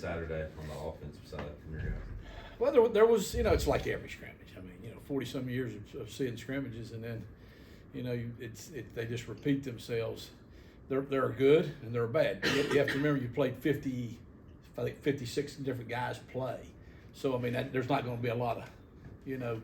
Saturday on the offensive side from your guys? Well, there was, it's like every scrimmage. I mean, 40-some years of seeing scrimmages, and then, they just repeat themselves. They're good and they're bad. You have to remember you played 56 different guys play. So, I mean, there's not going to be a lot of,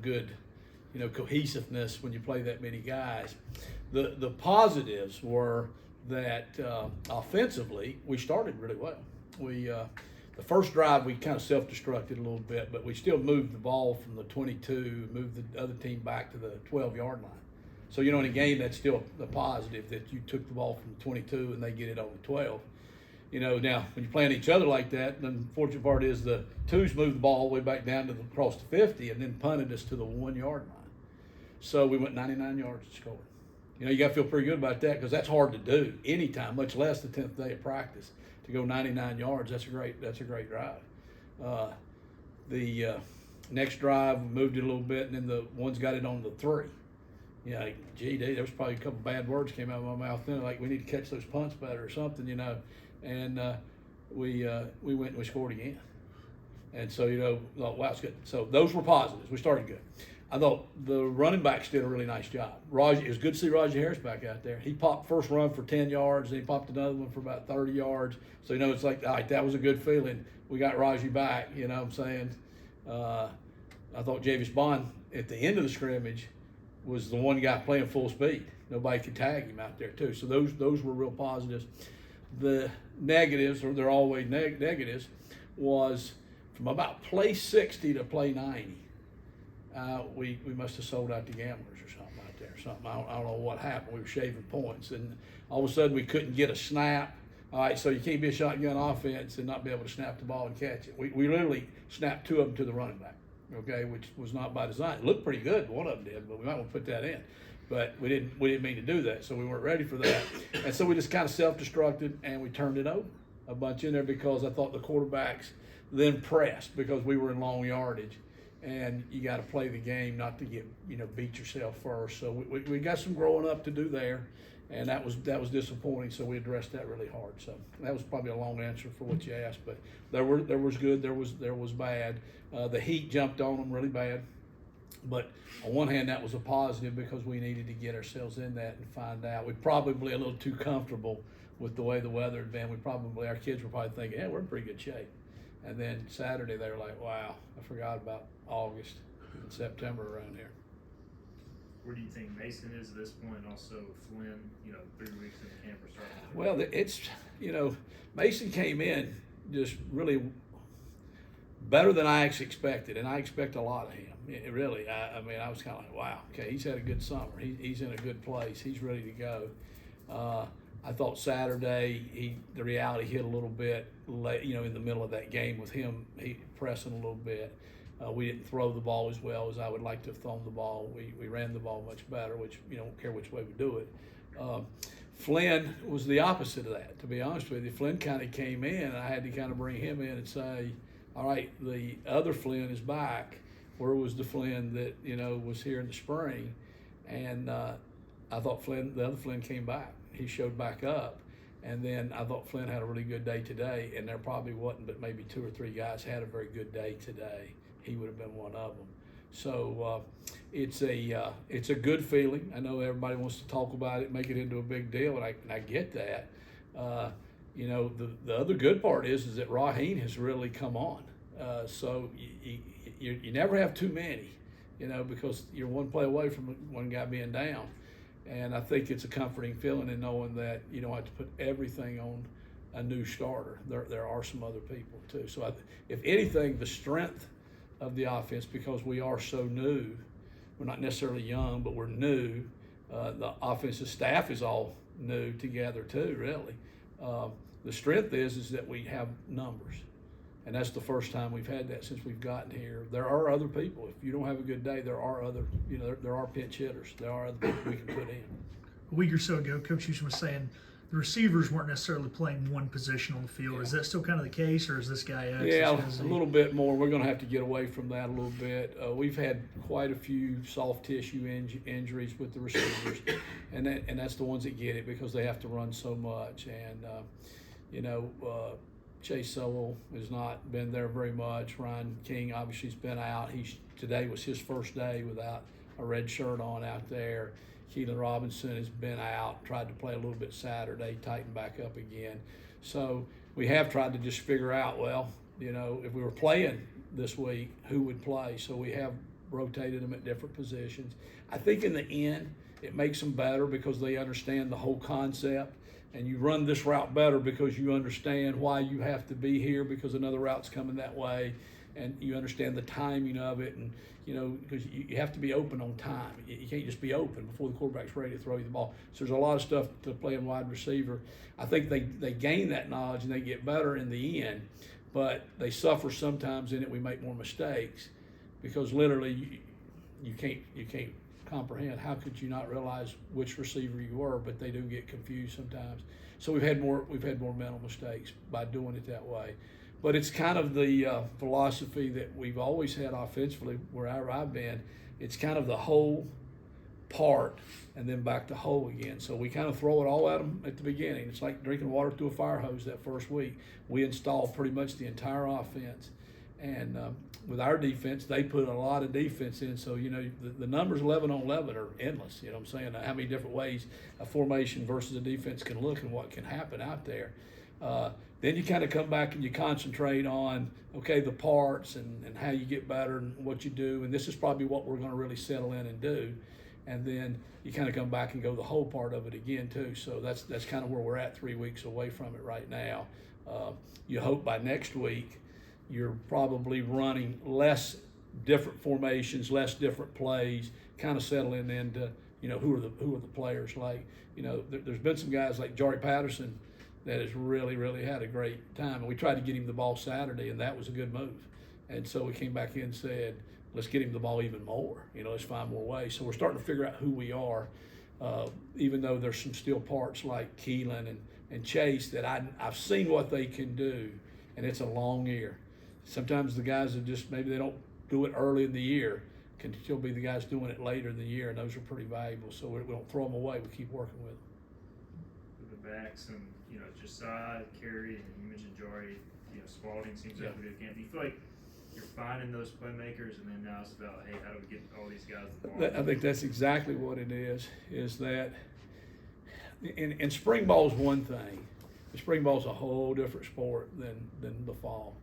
good, cohesiveness when you play that many guys. The positives were that offensively we started really well. The first drive we kind of self-destructed a little bit, but we still moved the ball from the 22, moved the other team back to the 12-yard line. So, in a game, that's still a positive that you took the ball from the 22 and they get it on the 12. Now, when you're playing each other like that, the unfortunate part is the twos moved the ball all the way back down to across the 50 and then punted us to the 1-yard line. So we went 99 yards to score. You got to feel pretty good about that because that's hard to do anytime, much less the 10th day of practice. To go 99 yards, that's a great drive. The next drive, we moved it a little bit, and then the ones got it on the 3. There was probably a couple bad words came out of my mouth then, like we need to catch those punts better or something, And we went and we scored again. And so, thought, wow, it's good. So those were positives. We started good. I thought the running backs did a really nice job. It was good to see Rajee Harris back out there. He popped first run for 10 yards, then he popped another one for about 30 yards. So, it's like, all right, that was a good feeling. We got Rajee back, what I'm saying? I thought Javis Bond at the end of the scrimmage was the one guy playing full speed. Nobody could tag him out there too. So those were real positives. The negatives, or they're always negatives, was from about play 60 to play 90. We must have sold out the gamblers or something out there. I don't know what happened. We were shaving points, and all of a sudden we couldn't get a snap. All right, so you can't be a shotgun offense and not be able to snap the ball and catch it. We literally snapped 2 of them to the running back, okay, which was not by design. It looked pretty good, one of them did, but we might want to put that in. But we didn't mean to do that, so we weren't ready for that. And so we just kind of self-destructed, and we turned it over a bunch in there because I thought the quarterbacks then pressed because we were in long yardage. And you got to play the game, not to get beat yourself first. So we got some growing up to do there, and that was disappointing. So we addressed that really hard. So that was probably a long answer for what you asked, but there was good, there was bad. The heat jumped on them really bad, but on one hand that was a positive because we needed to get ourselves in that and find out. We probably a little too comfortable with the way the weather had been. Our kids were probably thinking, yeah, we're in pretty good shape. And then Saturday they were like, wow, I forgot about August and September around here. Where do you think Mason is at this point? Also Flynn, 3 weeks in the camp are starting. Well, it's, Mason came in just really better than I actually expected, and I expect a lot of him. Really, I was kind of like, wow, okay, he's had a good summer. He's in a good place. He's ready to go. I thought Saturday the reality hit a little bit late, in the middle of that game with him pressing a little bit. We didn't throw the ball as well as I would like to have thrown the ball. We ran the ball much better, which don't care which way we do it. Flynn was the opposite of that, to be honest with you. Flynn kind of came in, and I had to kind of bring him in and say, all right, the other Flynn is back. Where was the Flynn that was here in the spring? And I thought the other Flynn came back. He showed back up, and then I thought Flynn had a really good day today, and there probably wasn't but maybe 2 or 3 guys had a very good day today. He would have been one of them. So it's a good feeling. I know everybody wants to talk about it, make it into a big deal, and I get that. The other good part is that Raheem has really come on. So you never have too many, because you're one play away from one guy being down. And I think it's a comforting feeling in knowing that you don't have to put everything on a new starter. There are some other people too. So if anything, the strength of the offense, because we are so new, we're not necessarily young, but we're new. The offensive staff is all new together too, really. The strength is that we have numbers. And that's the first time we've had that since we've gotten here. There are other people. If you don't have a good day, there are other, there are pinch hitters. There are other people we can put in. A week or so ago, Coach Houston was saying the receivers weren't necessarily playing one position on the field. Yeah. Is that still kind of the case, or is this guy X? Yeah, a little bit more. We're going to have to get away from that a little bit. We've had quite a few soft tissue injuries with the receivers, and that's the ones that get it because they have to run so much. And, Chase Sowell has not been there very much. Ryan King obviously has been out. Today was his first day without a red shirt on out there. Keelan Robinson has been out, tried to play a little bit Saturday, tightened back up again. So we have tried to just figure out, well, if we were playing this week, who would play? So we have rotated them at different positions. I think in the end, it makes them better because they understand the whole concept. And you run this route better because you understand why you have to be here because another route's coming that way. And you understand the timing of it, and because you have to be open on time. You can't just be open before the quarterback's ready to throw you the ball. So there's a lot of stuff to playing wide receiver. I think they gain that knowledge and they get better in the end, but they suffer sometimes in it. We make more mistakes because literally you can't comprehend. How could you not realize which receiver you were? But they do get confused sometimes. So we've had more mental mistakes by doing it that way. But it's kind of the philosophy that we've always had offensively, wherever I've been. It's kind of the whole part and then back to whole again. So we kind of throw it all at them at the beginning. It's like drinking water through a fire hose that first week. We install pretty much the entire offense. And with our defense, they put a lot of defense in. So, the numbers 11 on 11 are endless. You know what I'm saying? How many different ways a formation versus a defense can look and what can happen out there. Then you kind of come back and you concentrate on, okay, the parts and how you get better and what you do. And this is probably what we're going to really settle in and do. And then you kind of come back and go the whole part of it again, too. So that's kind of where we're at 3 weeks away from it right now. You hope by next week you're probably running less different formations, less different plays, kind of settling into, who are the players. Like, there's been some guys like Jari Patterson that has really, really had a great time. And we tried to get him the ball Saturday, and that was a good move. And so we came back in and said, let's get him the ball even more. Let's find more ways. So we're starting to figure out who we are, even though there's some still parts like Keelan and Chase that I've seen what they can do, and it's a long year. Sometimes the guys that just maybe they don't do it early in the year can still be the guys doing it later in the year, and those are pretty valuable. So we don't throw them away. We keep working with them. With the backs and Josiah, Kerry, and you mentioned Jari, Spalding seems like a good camp. Do you feel like you're finding those playmakers, and then now it's about, hey, how do we get all these guys the ball? I think that's exactly what it is that in spring ball is one thing. The spring ball is a whole different sport than the fall.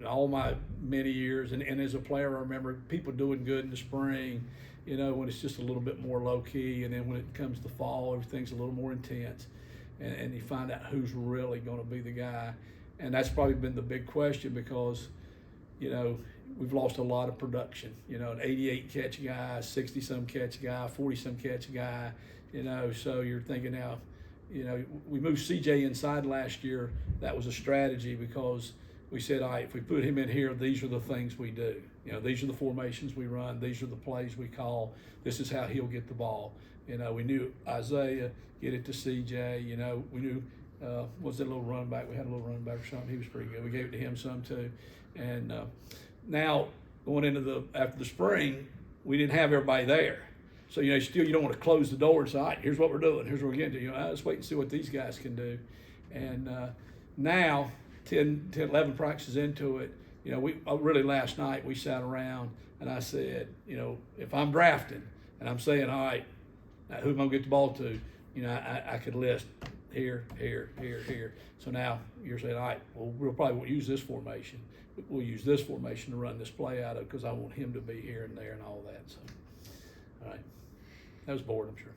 All my many years, and as a player, I remember people doing good in the spring, when it's just a little bit more low-key, and then when it comes to fall, everything's a little more intense. And you find out who's really going to be the guy. And that's probably been the big question because, we've lost a lot of production. An 88 catch guy, 60-some catch guy, 40-some catch guy, so you're thinking now, we moved CJ inside last year. That was a strategy because we said, all right, if we put him in here, these are the things we do. These are the formations we run. These are the plays we call. This is how he'll get the ball. We knew Isaiah, get it to CJ. We knew, was that little running back? We had a little running back or something. He was pretty good. We gave it to him some too. And now going into after the spring, we didn't have everybody there. So, still you don't want to close the door and say, all right, here's what we're doing. Here's what we're getting to. Let's wait and see what these guys can do. And now, 10, 11 practices into it, really last night we sat around and I said, if I'm drafting and I'm saying, all right, now who am I going to get the ball to? I could list here. So now you're saying, all right, well, we'll probably won't use this formation. We'll use this formation to run this play out of because I want him to be here and there and all that. So, all right. That was bored, I'm sure.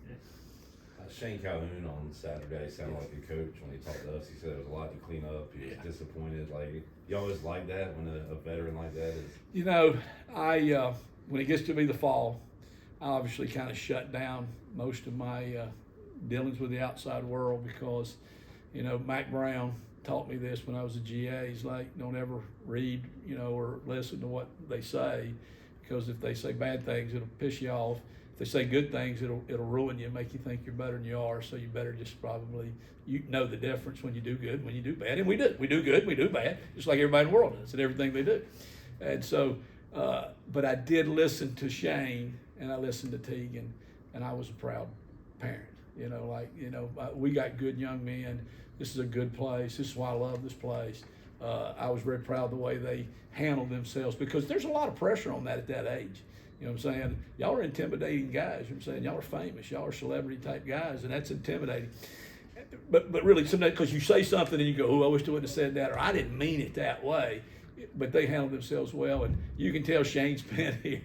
Shane Calhoun on Saturday sounded like a coach when he talked to us. He said there was a lot to clean up. He was disappointed. Like, you always like that when a veteran like that is. I when it gets to be the fall, I obviously kind of shut down most of my dealings with the outside world because, Mac Brown taught me this when I was a GA. He's like, don't ever read, or listen to what they say because if they say bad things, it'll piss you off. They say good things, it'll ruin you, make you think you're better than you are. So you better just probably know the difference when you do good, when you do bad, and we do. We do good, we do bad, just like everybody in the world does, and everything they do. And so, but I did listen to Shane, and I listened to Teagan, and I was a proud parent. We got good young men This is a good place. This is why I love this place. I was very proud of the way they handled themselves, because there's a lot of pressure on that at that age. You know what I'm saying? Y'all are intimidating guys. You know what I'm saying? Y'all are famous. Y'all are celebrity type guys, and that's intimidating. But really, sometimes because you say something and you go, "Oh, I wish I wouldn't have said that," or "I didn't mean it that way." But they handled themselves well, and you can tell Shane's been here.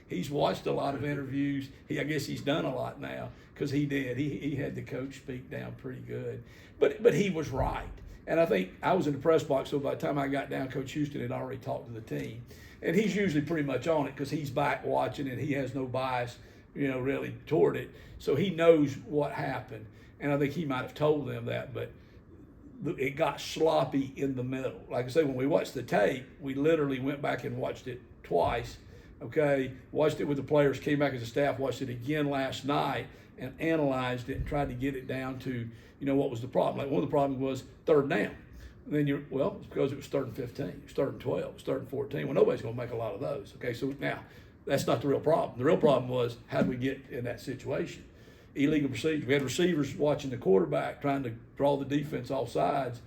He's watched a lot of interviews. I guess he's done a lot now, because he did. He had the coach speak down pretty good. But he was right. And I think I was in the press box, so by the time I got down, Coach Houston had already talked to the team. And he's usually pretty much on it, because he's back watching and he has no bias, really toward it. So he knows what happened. And I think he might have told them that, but it got sloppy in the middle. Like I say, when we watched the tape, we literally went back and watched it twice. Okay, watched it with the players, came back as a staff, watched it again last night, and analyzed it and tried to get it down to, what was the problem. Like, one of the problems was third down. And then it's because it was third and 15, it was third and 12, it was third and 14. Well, nobody's going to make a lot of those. Okay, so now that's not the real problem. The real problem was, how did we get in that situation? Illegal procedure. We had receivers watching the quarterback, trying to draw the defense off sides,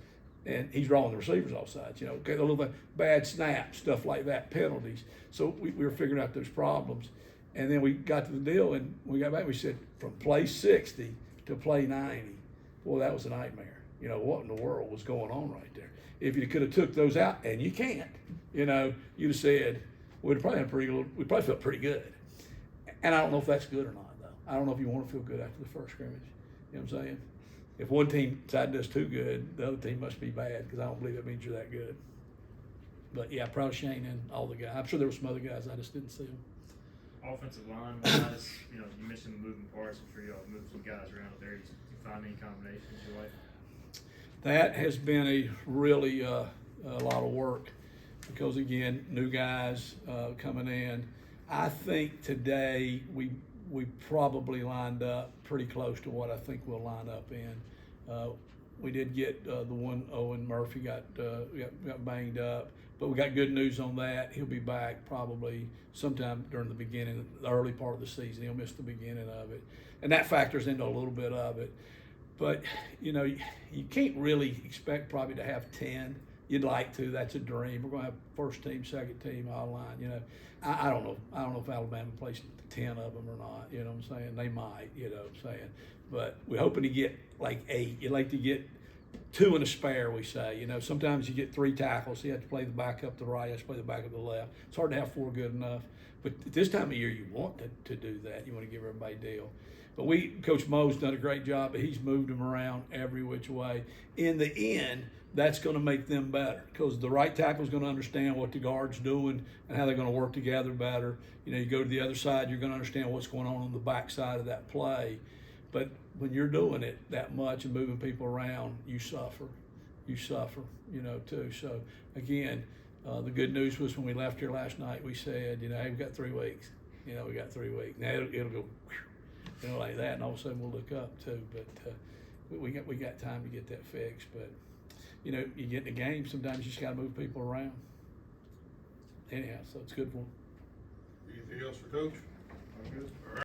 and he's drawing the receivers off sides. Okay, a little bit bad snaps, stuff like that, penalties. So we were figuring out those problems, and then we got to the deal, and we got back. We said, from play 60 to play 90, boy, that was a nightmare. What in the world was going on right there? If you could have took those out, and you can't, you'd have said, we'd probably felt pretty good. And I don't know if that's good or not, though. I don't know if you want to feel good after the first scrimmage. You know what I'm saying? If one team side does too good, the other team must be bad, because I don't believe that means you're that good. But yeah, proud of Shane and all the guys. I'm sure there were some other guys, I just didn't see them. Offensive line wise, you mentioned the moving parts. I'm sure y'all moved some guys around there. You find any combinations you like? That has been a really a lot of work, because again, new guys coming in. I think today we probably lined up pretty close to what I think we'll line up in. We did get the one, Owen Murphy got banged up, but we got good news on that. He'll be back probably sometime during the early part of the season. He'll miss the beginning of it, and that factors into a little bit of it. But you can't really expect probably to have 10. You'd like to. That's a dream. We're going to have first team, second team, all line. I don't know. I don't know if Alabama plays 10 of them or not. You know what I'm saying? They might. You know what I'm saying? But we're hoping to get like 8. You'd like to get 2 and a spare, we say. Sometimes you get 3 tackles. So you have to play the back up the right. You have to play the back up the left. It's hard to have 4 good enough. But at this time of year, you want to do that. You want to give everybody a deal. But Coach Moe's done a great job, but he's moved them around every which way. In the end, that's going to make them better, because the right tackle is going to understand what the guard's doing and how they're going to work together better. You go to the other side, you're going to understand what's going on the back side of that play. But when you're doing it that much and moving people around, you suffer. You suffer, too. So, again, the good news was when we left here last night, we said, hey, we've got 3 weeks. We got 3 weeks. Now it'll go, like that, and all of a sudden we'll look up too. But we got time to get that fixed. But you get in the game, sometimes you just got to move people around. Anyhow, so it's a good one. Anything else for Coach? I'm good. All right.